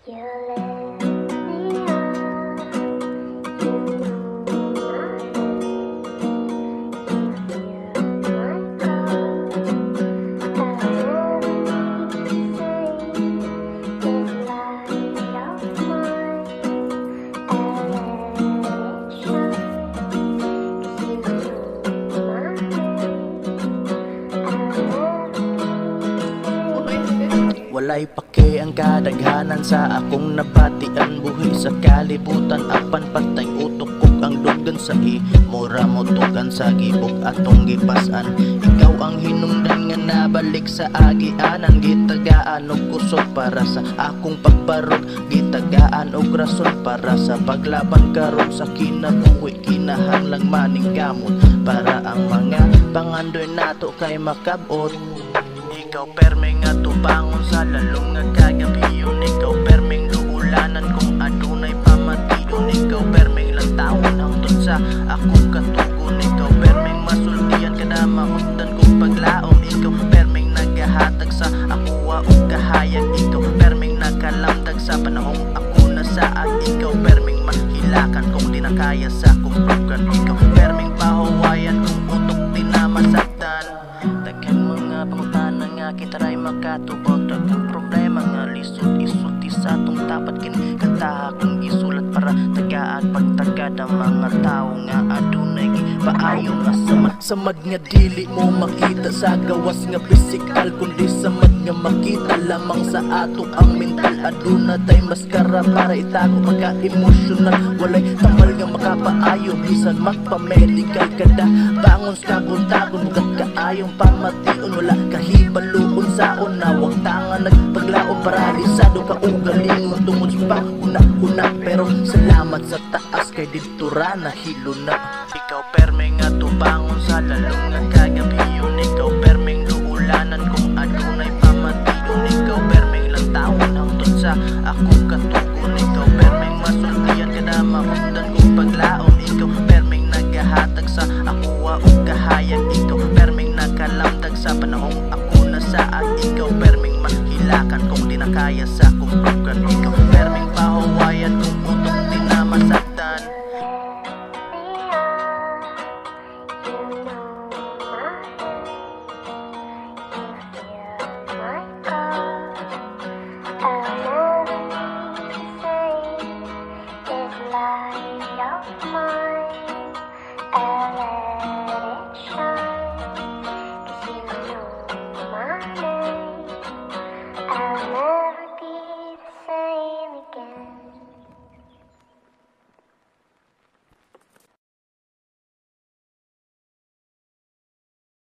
You lift me up, you know my name, you fill my cup. Everything this light of mine, I let it shine. 'Cause you know my name, Walay pake ang kadaghanan sa akong nabatian. Buhi sa kalibutan, apan patay utok kog ang dugan sa mura mo tugan sa gibok atong gipasan. Ikaw ang hinungdan nga nabalik sa agianan. Gitagaan og kusog para sa akong pagbarog, gitagaan og rason para sa paglaban karon sa kinabuhi. Kinahanglang maning gamot para ang mga pangandoy nato kay makabot. Ikaw permeng nga tubangon sa lalong nga kagabiyon. Ikaw permeng luulanan kung adunay pamatiyon. Ikaw permeng lang taon hangtod sa akong katugon. Ikaw permeng masultian kada mahundan kong paglaom. Ikaw permeng nagahatag sa akuha o kahayag. Ikaw permeng nakalamdag sa panahong ako nasaan. Ikaw permeng mahilakan kung di na kaya sa kumpukan. Ikaw permeng pahawayan kung utok di na masaktan. Daghang mga pangutana nga kita ray makatubag. Daghang problema nga lisod-isulti sa atong tapat. Kinkantaha kung isulat para tagaag pagtagad ang mga tao nga adunay paayo nga samad nga dili mo makita sa gawas nga pisikal, kundi samad nga makita lamang sa ato ang mental. Aduna tay maskara para itago pagka-emosyonal. Walay tamal nga makapaayo bisan magpa-medical kada bangon sa tagon bukat kaayong pamation. Wala kahibaloon sa unawang tangan nagpaglaon, paralisado ka ugalingon tungod sa panguna-una. Pero salamat sa taas kay dito ra nahilo na. Ikaw permeng nga tubangon sa lalong nga kagabiyon. Ikaw permeng luulanan kung adunay pamatiyon. Ikaw permeng lang taon hangtod sa akong katugon. Ikaw permeng masultian kada mahundan kong paglaom. Ikaw permeng nagahatag sa akuha o kahayag. Ikaw permeng nakalamdag sa panahong ako nasaan. Ikaw permeng mahilakan kung di na kaya sa kumpukan. Ikaw permeng pahawayan kung utok